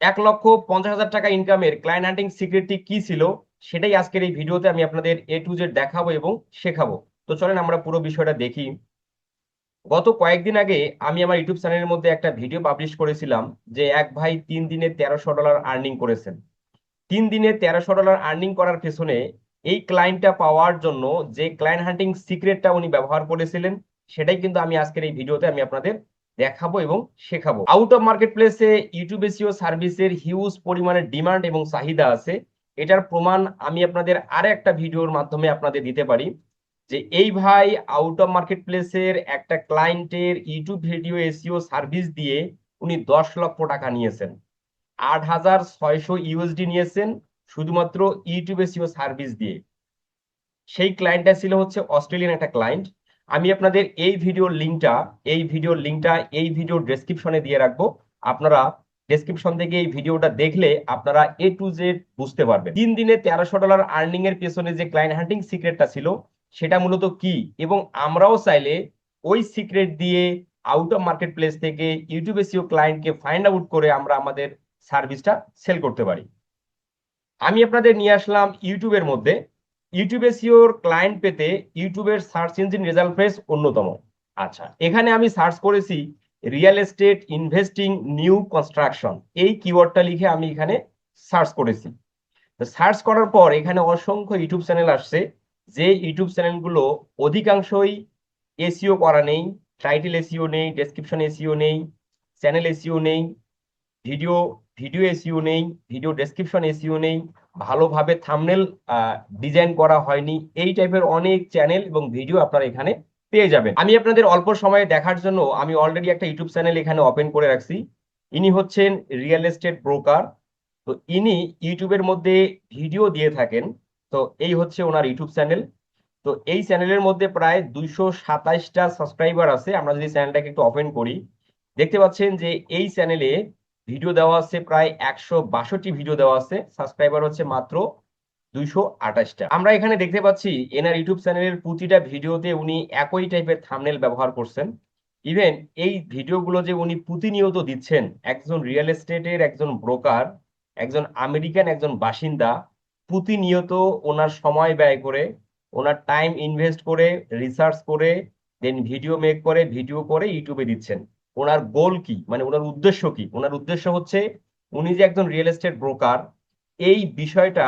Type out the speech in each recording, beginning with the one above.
1,50,000 টাকা ইনকামের ক্লায়েন্ট হান্টিং সিক্রেটটি কি ছিল, সেটাই আজকের এই ভিডিওতে আমি আপনাদের A to Z দেখাবো এবং শেখাবো। তো চলেন আমরা পুরো বিষয়টা দেখি। গত কয়েকদিন আগে আমি আমার ইউটিউব চ্যানেলের মধ্যে একটা ভিডিও পাবলিশ করেছিলাম যে এক ভাই 3 দিনে $1300 আর্নিং করেছেন। 3 দিনে $1300 আর্নিং করার পেছনে এই ক্লায়েন্টটা পাওয়ার জন্য যে ক্লায়েন্ট হান্টিং সিক্রেটটা উনি ব্যবহার করেছিলেন, সেটাই কিন্তু আমি আজকের এই ভিডিওতে আমি আপনাদের দেখাবো এবং শেখাবো। আউট অফ মার্কেট প্লেসে ইউটিউব এসইও সার্ভিসের হিউজ পরিমাণে ডিমান্ড এবং চাহিদা আছে। এটার প্রমাণ আমি আপনাদের আরো একটা ভিডিওর মাধ্যমে আপনাদের দিতে পারি যে এই ভাই আউট অফ মার্কেট প্লেসের একটা ক্লায়েন্টের ইউটিউব ভিডিও এসইও সার্ভিস দিয়ে উনি 10 লক্ষ টাকা নিয়েছেন। 8,600 USD নিয়েছেন শুধুমাত্র ইউটিউব এসইও সার্ভিস দিয়ে। সেই ক্লায়েন্টটা ছিল হচ্ছে অস্ট্রেলিয়ান একটা ক্লায়েন্ট। আমি আপনাদের এই ভিডিওর ডেসক্রিপশনে দিয়ে রাখবো। আপনারা ডেসক্রিপশন থেকে এই ভিডিওটা দেখলে আপনারা A to Z বুঝতে পারবেন। 3 দিনে $1300 আর্নিং এর পেছনে যে ক্লায়েন্ট হান্টিং সিক্রেটটা ছিল সেটা মূলত কি, এবং আমরাও চাইলে ওই সিক্রেট দিয়ে আউট অফ মার্কেট প্লেস থেকে ইউটিউব এসইও ক্লায়েন্টকে ফাইন্ড আউট করে আমরা আমাদের সার্ভিসটা সেল করতে পারি। আমি আপনাদের নিয়ে আসলাম ইউটিউবের মধ্যে। ইউটিউব এসইওর ক্লায়েন্ট পেতে ইউটিউবের সার্চ ইঞ্জিন রেজাল্ট পেজ অন্যতম। আচ্ছা, এখানে আমি সার্চ করেছি real estate investing new construction, এই কিওয়ার্ডটা লিখে আমি এখানে সার্চ করেছি। তো সার্চ করার পর এখানে অসংখ্য ইউটিউব চ্যানেল আসছে, যে ইউটিউব চ্যানেলগুলো অধিকাংশই এসইও করা নেই। টাইটেল এসইও নেই, ডেসক্রিপশন এসইও নেই, চ্যানেল এসইও নেই, ভিডিও ভিডিও এসইও নেই, ভিডিও ডেসক্রিপশন এসইও নেই, ভালোভাবে থাম্বনেল ডিজাইন করা হয়নি। এই টাইপের অনেক চ্যানেল এবং ভিডিও আপনারা এখানে পেয়ে যাবেন। আমি আপনাদের অল্প সময়ে দেখার জন্য আমি অলরেডি একটা ইউটিউব চ্যানেল এখানে ওপেন করে রাখছি। ইনি হচ্ছেন রিয়েল এস্টেট ব্রোকার। তো ইনি ইউটিউবের মধ্যে ভিডিও দিয়ে থাকেন। তো এই হচ্ছে ওনার ইউটিউব চ্যানেল। তো এই চ্যানেলের মধ্যে প্রায় 227টা সাবস্ক্রাইবার আছে। আমরা যদি চ্যানেলটাকে একটু ওপেন করি, দেখতে পাচ্ছেন যে এই চ্যানেলে ভিডিও দেওয়া আছে প্রায় 162 ভিডিও দেওয়া আছে, সাবস্ক্রাইবার হচ্ছে মাত্র 228টা। আমরা এখানে দেখতে পাচ্ছি এনার ইউটিউব চ্যানেলের প্রতিটা ভিডিওতে উনি একই টাইপের থাম্বনেল ব্যবহার করছেন। ইভেন এই ভিডিওগুলো যে উনি প্রতিনিয়ত দিচ্ছেন, একজন রিয়েল এস্টেটের একজন ব্রোকার, একজন আমেরিকান একজন বাসিন্দা, প্রতিনিয়ত ওনার সময় ব্যয় করে, ওনার টাইম ইনভেস্ট করে, রিসার্চ করে, দেন ভিডিও মেক করে, ভিডিও করে ইউটিউবে দিচ্ছেন। ওনার গোল কি, মানে ওনার উদ্দেশ্য কি? ওনার উদ্দেশ্য হচ্ছে উনি যে একজন রিয়েল এস্টেট ব্রোকার, এই বিষয়টা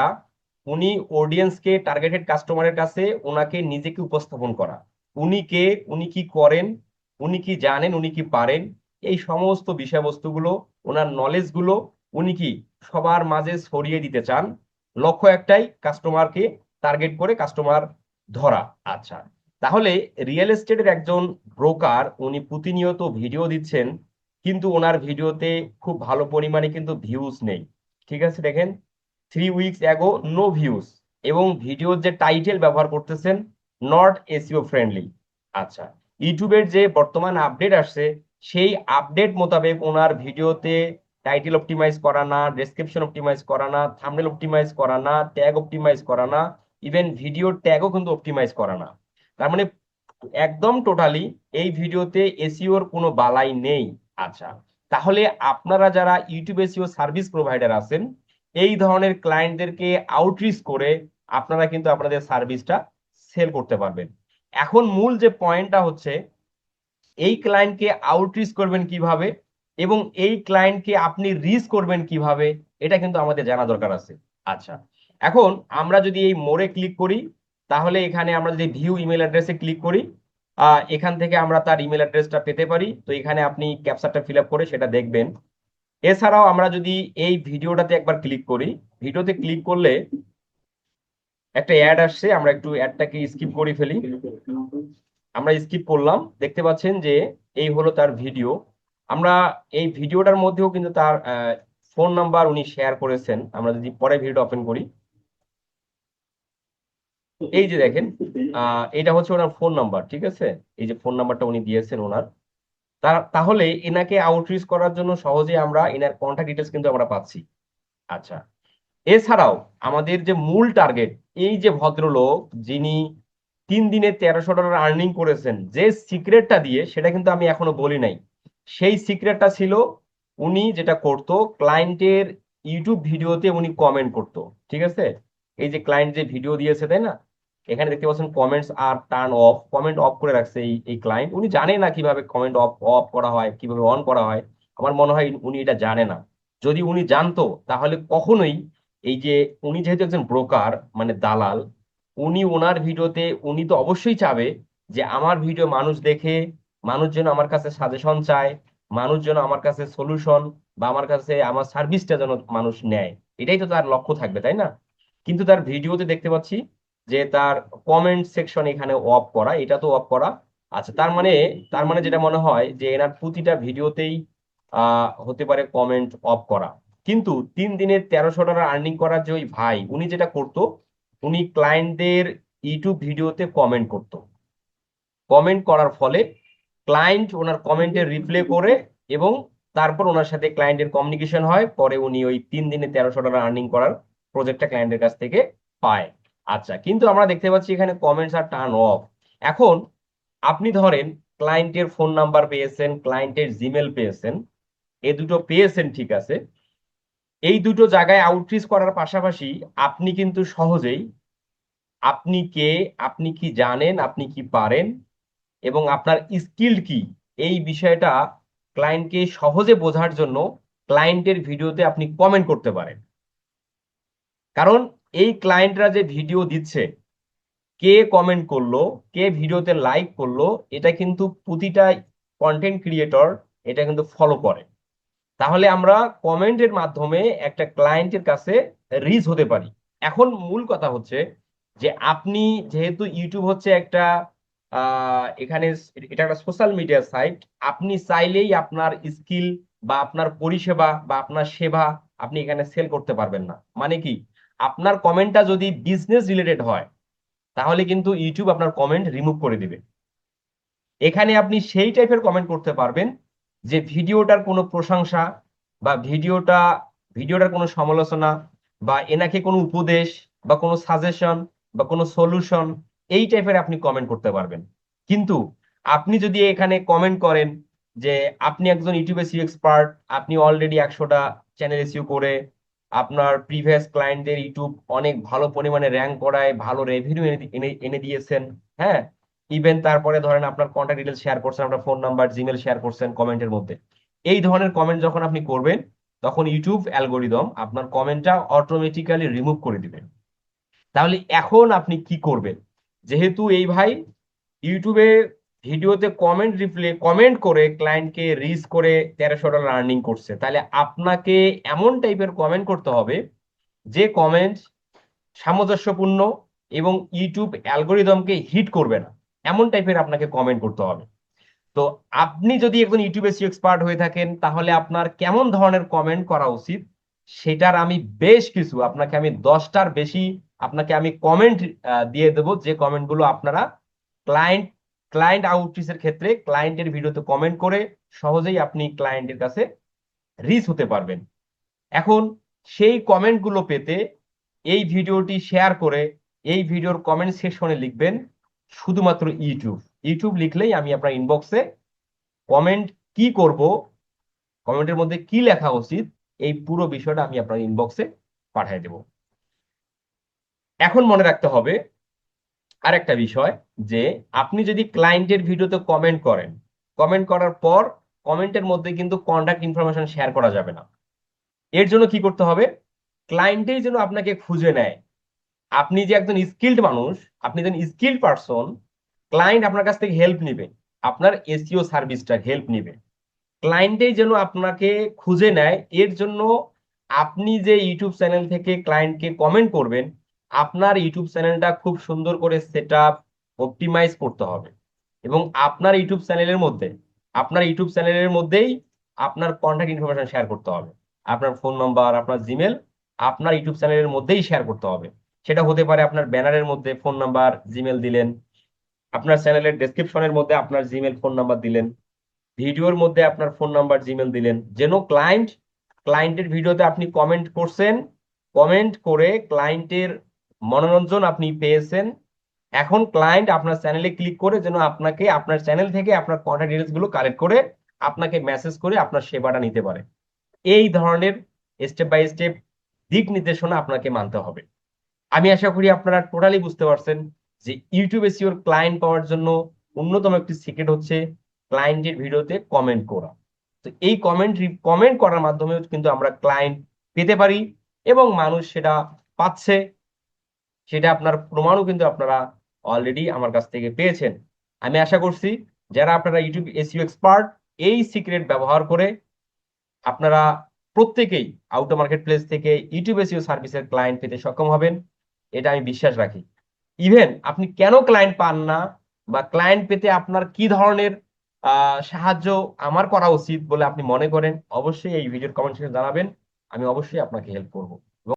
উনি অডিয়েন্সকে, টার্গেটেড কাস্টমারের কাছে ওনাকে নিজেকে উপস্থাপন করা। উনি কে, উনি কি করেন, উনি কি জানেন, উনি কি পারেন, এই সমস্ত বিষয়বস্তুগুলো, ওনার নলেজ গুলো উনি কি সবার মাঝে ছড়িয়ে দিতে চান। লক্ষ্য একটাই, কাস্টমারকে টার্গেট করে কাস্টমার ধরা। আচ্ছা, তাহলে রিয়েল এস্টেটের একজন ব্রোকার উনি প্রতিনিয়ত ভিডিও দিচ্ছেন, কিন্তু ওনার ভিডিওতে খুব ভালো পরিমাণে কিন্তু ভিউজ নেই। ঠিক আছে, দেখেন 3 উইকস অ্যাগো নো ভিউজ, এবং ভিডিওর যে টাইটেল ব্যবহার করতেছেন নট এসইও ফ্রেন্ডলি। আচ্ছা, ইউটিউবের যে বর্তমান আপডেট আসছে সেই আপডেট মোতাবেক ওনার ভিডিওতে টাইটেল অপটিমাইজ করা না, ডেসক্রিপশন অপটিমাইজ করা না, থাম্বনেল অপটিমাইজ করা না, ট্যাগ অপটিমাইজ করা না, ইভেন ভিডিওর ট্যাগও কিন্তু অপটিমাইজ করা না। তার মানে একদম টোটালি এই ভিডিওতে এসইওর কোনো বালাই নেই। আচ্ছা, তাহলে আপনারা যারা ইউটিউব এসইও সার্ভিস প্রোভাইডার আছেন, এই ধরনের ক্লায়েন্টদেরকে আউটরিচ করে আপনারা কিন্তু আপনাদের সার্ভিসটা সেল করতে পারবেন। এখন মূল যে পয়েন্টটা হচ্ছে, এই ক্লায়েন্টকে আউটরিচ করবেন কিভাবে এবং এই ক্লায়েন্টকে আপনি রিচ করবেন কিভাবে, এটা কিন্তু আমাদের জানা দরকার আছে। আচ্ছা, এখন আমরা যদি এই মোড়ে ক্লিক করি, তাহলে এখানে আমরা যদি ভিউ ইমেল অ্যাড্রেসে ক্লিক করি, এখান থেকে আমরা তার ইমেল অ্যাড্রেসটা পেতে পারি। তো এখানে আপনি ক্যাপচারটা ফিল আপ করে সেটা দেখবেন। এছাড়াও আমরা যদি এই ভিডিওটাতে একবার ক্লিক করি, ভিডিওতে ক্লিক করলে একটা অ্যাড আসছে, আমরা একটু অ্যাডটাকে স্কিপ করে ফেলি। আমরা স্কিপ করলাম, দেখতে পাচ্ছেন যে এই হলো তার ভিডিও। আমরা এই ভিডিওটার মধ্যেও কিন্তু তার ফোন নাম্বার উনি শেয়ার করেছেন। আমরা যদি পরে ভিডিও ওপেন করি, এই যে দেখেন, এটা হচ্ছে ওনার ফোন নাম্বার। ঠিক আছে, এই যে ফোন নাম্বারটা উনি দিয়েছেন ওনার। তাহলে এনাকে আউটরিচ করার জন্য সহজে আমরা এনার কন্ট্যাক্ট ডিটেলস কিন্তু আমরা পাচ্ছি। আচ্ছা, এছাড়াও আমাদের যে মূল টার্গেট, এই যে ভদ্রলোক যিনি 3 দিনে $1300 আর্নিং করেছেন, যে সিক্রেটটা দিয়ে, সেটা কিন্তু আমি এখনো বলি নাই। সেই সিক্রেটটা ছিল উনি যেটা করতো ক্লায়েন্টের ইউটিউব ভিডিওতে উনি কমেন্ট করতো, ঠিক আছে? এই যে ক্লায়েন্ট যে ভিডিও দিয়েছে, তাই না? এখানে দেখতে পাচ্ছেন কমেন্টস আর টার্ন অফ, কমেন্ট অফ করে রাখছে এই ক্লায়েন্ট। উনি জানে না কিভাবে কমেন্ট অফ অফ করা হয়, কিভাবে অন করা হয়। আমার মনে হয় উনি এটা জানে না। যদি উনি জানতো তাহলে কখনোই এই যে, উনি যেহেতু একজন ব্রোকার মানে দালাল, উনি ওনার ভিডিওতে উনি তো অবশ্যই চাবে যে আমার ভিডিও মানুষ দেখে, মানুষ যেন আমার কাছে সাজেশন চায়, মানুষ যেন আমার কাছে সলিউশন বা আমার কাছে আমার সার্ভিসটা যেন মানুষ নেয়। এটাই তো তার লক্ষ্য থাকবে, তাই না? কিন্তু তার ভিডিওতে দেখতে পাচ্ছি যে তার কমেন্ট সেকশন এখানে অফ করা, এটা তো অফ করা। আচ্ছা, তার মানে যেটা মনে হয় যে এনার প্রতিটা ভিডিওতেই হতে পারে কমেন্ট অফ করা। কিন্তু 3 দিনে $1300 আর্নিং করার যে ওই ভাই, উনি যেটা করতো, উনি ক্লায়েন্টদের ইউটিউব ভিডিওতে কমেন্ট করতো। কমেন্ট করার ফলে ক্লায়েন্ট ওনার কমেন্টে রিপ্লাই করে এবং তারপর ওনার সাথে ক্লায়েন্টের কমিউনিকেশন হয়, পরে উনি ওই 3 দিনে $1300 আর্নিং করার প্রজেক্টটা ক্লায়েন্টের কাছ থেকে পায়। আচ্ছা, কিন্তু আমরা দেখতে পাচ্ছি এখানে কমেন্টস আর টার্ন অফ। এখন আপনি ধরেন ক্লায়েন্টের ফোন নাম্বার পেয়েছেন, ক্লায়েন্টের জিমেল পেয়েছেন, এই দুটো পেয়েছেন, ঠিক আছে? এই দুটো জায়গায় আউটরিচ করার পাশাপাশি আপনি কিন্তু সহজেই আপনি কে, আপনি কি জানেন, আপনি কি পারেন এবং আপনার স্কিল কি, এই বিষয়টা ক্লায়েন্টকে সহজে বোঝার জন্য ক্লায়েন্টের ভিডিওতে আপনি কমেন্ট করতে পারেন। কারণ এই ক্লায়েন্টরা যে ভিডিও দিচ্ছে, কে কমেন্ট করলো, কে ভিডিওতে লাইক করলো, এটা কিন্তু প্রতিটা কন্টেন্ট ক্রিয়েটর এটা কিন্তু ফলো করে। তাহলে আমরা কমেন্টের মাধ্যমে একটা ক্লায়েন্টের কাছে রিচ হতে পারি। এখন মূল কথা হচ্ছে যে আপনি, যেহেতু ইউটিউব হচ্ছে একটা এখানে এটা একটা সোশ্যাল মিডিয়া সাইট, আপনি চাইলেই আপনার স্কিল বা আপনার পরিষেবা বা আপনার সেবা আপনি এখানে সেল করতে পারবেন না। মানে কি, আপনার কমেন্টটা যদি বিজনেস রিলেটেড হয় তাহলে কিন্তু ইউটিউব আপনার কমেন্ট রিমুভ করে দিবে। এখানে আপনি সেই টাইপের কমেন্ট করতে পারবেন যে ভিডিওটার কোনো প্রশংসা বা ভিডিওটার কোনো সমালোচনা বা এনাকে কোনো উপদেশ বা কোনো সাজেশন বা কোনো সলিউশন, এই টাইপের আপনি কমেন্ট করতে পারবেন। কিন্তু আপনি যদি এখানে কমেন্ট করেন যে আপনি একজন ইউটিউব এসইও এক্সপার্ট, আপনি অলরেডি 100টা চ্যানেল এসইও করে আপনার প্রিভিয়াস ক্লায়েন্টদের ইউটিউব অনেক ভালো পরিমাণে র্যাঙ্ক করায়, ভালো রেভিনিউ এনে এনে দিয়েছেন, হ্যাঁ, ইভেন তারপরে ধরেন আপনার কন্ট্যাক্ট ডিটেল শেয়ার করছেন, আপনার ফোন নাম্বার জিমেল শেয়ার করছেন কমেন্টের মধ্যে, এই ধরনের কমেন্ট যখন আপনি করবেন তখন ইউটিউব অ্যালগোরিদম আপনার কমেন্টটা অটোমেটিক্যালি রিমুভ করে দিবে। তাহলে এখন আপনি কি করবেন? যেহেতু এই ভাই ইউটিউবে ভিডিওতে কমেন্ট করে ক্লায়েন্টকে রিচ করে $1300 আর্নিং করছে, তাহলে আপনাকে এমন টাইপের কমেন্ট করতে হবে যে কমেন্ট সামঞ্জস্যপূর্ণ এবং ইউটিউব অ্যালগোরিদমকে হিট করবে না, এমন টাইপের আপনাকে কমেন্ট করতে হবে। তো আপনি যদি একজন ইউটিউব এসইও এক্সপার্ট হয়ে থাকেন তাহলে আপনার কেমন ধরনের কমেন্ট করা উচিত সেটার আমি বেশ কিছু, আপনাকে আমি 10টার বেশি আপনাকে আমি কমেন্ট দিয়ে দেব, যে কমেন্টগুলো আপনারা ক্লায়েন্ট ক্লায়েন্ট আউটরিচের ক্ষেত্রে ক্লায়েন্টের ভিডিওতে কমেন্ট করে সহজেই আপনি ক্লায়েন্টের কাছে রিচ হতে পারবেন। এখন সেই কমেন্টগুলো পেতে এই ভিডিওটি শেয়ার করে এই ভিডিওর কমেন্ট সেকশনে লিখবেন শুধুমাত্র ইউটিউব। ইউটিউব লিখলেই আমি আপনার ইনবক্সে কমেন্ট কি করব, কমেন্টের মধ্যে কি লেখা উচিত, এই পুরো বিষয়টা আমি আপনার ইনবক্সে পাঠিয়ে দেব। এখন মনে রাখতে হবে আরেকটা বিষয়, যে আপনি যদি ক্লায়েন্টের ভিডিওতে কমেন্ট করেন, কমেন্ট করার পর কমেন্টের মধ্যে কিন্তু কন্টাক্ট ইনফরমেশন শেয়ার করা যাবে না। এর জন্য কি করতে হবে, ক্লায়েন্টেই যেন আপনাকে খুঁজে নেয়। আপনি যে একজন স্কিল্ড মানুষ, আপনি যেন স্কিল্ড পারসন, ক্লায়েন্ট আপনার কাছ থেকে হেল্প নিবে, আপনার এসইও সার্ভিসটা হেল্প নিবে, ক্লায়েন্টেই যেন আপনাকে খুঁজে নেয়। এর জন্য আপনি যে ইউটিউব চ্যানেল থেকে ক্লায়েন্টকে কমেন্ট করবেন, আপনার ইউটিউব চ্যানেলটা খুব সুন্দর করে সেট আপ অপটিমাইজ করতে হবে এবং আপনার ইউটিউব চ্যানেলের মধ্যেই আপনার কন্ট্যাক্ট ইনফরমেশন শেয়ার করতে হবে। আপনার ফোন নাম্বার, আপনার জিমেল আপনার ইউটিউব চ্যানেলের মধ্যেই শেয়ার করতে হবে। সেটা হতে পারে আপনার ব্যানারের মধ্যে ফোন নাম্বার জিমেল দিলেন, আপনার চ্যানেলের ডেসক্রিপশনের মধ্যে আপনার জিমেল ফোন নাম্বার দিলেন, ভিডিওর মধ্যে আপনার ফোন নাম্বার জিমেল দিলেন, যেন ক্লায়েন্টের ভিডিওতে আপনি কমেন্ট করছেন, কমেন্ট করে ক্লায়েন্টের মনোরঞ্জন আপনি পেয়েছেন। এখন ক্লায়েন্ট আপনার চ্যানেলে ক্লিক করে যেন আপনার চ্যানেল থেকে আপনার কন্ট্যাক্ট ডিটেলস গুলো কালেক্ট করে আপনাকে মেসেজ করে আপনার সেবাটা নিতে পারে। এই ধরনের স্টেপ বাই স্টেপ দিক নির্দেশনা আপনাকে মানতে হবে। আমি আশা করি আপনারা টোটালি বুঝতে পারছেন যে ইউটিউব এসইওর ক্লায়েন্ট পাওয়ার জন্য অন্যতম একটি সিক্রেট হচ্ছে ক্লায়েন্টের ভিডিওতে কমেন্ট করা। তো এই কমেন্ট করার মাধ্যমে কিন্তু আমরা ক্লায়েন্ট পেতে পারি এবং মানুষ সেটা পাচ্ছে, সেটা আপনার প্রমাণও কিন্তু আপনারা অলরেডি আমার কাছ থেকে পেয়েছেন। আমি আশা করছি যারা আপনারা ইউটিউব এসইও এক্সপার্ট, এই সিক্রেট ব্যবহার করে আপনারা প্রত্যেকেই আউটো মার্কেট প্লেস থেকে ইউটিউব এসইও সার্ভিসের ক্লায়েন্ট পেতে সক্ষম হবেন, এটা আমি বিশ্বাস রাখি। ইভেন আপনি কেন ক্লায়েন্ট পান না বা ক্লায়েন্ট পেতে আপনার কি ধরনের সাহায্য আমার করা উচিত বলে আপনি মনে করেন, অবশ্যই এই ভিডিওর কমেন্ট সেকশনে জানাবেন, আমি অবশ্যই আপনাকে হেল্প করব।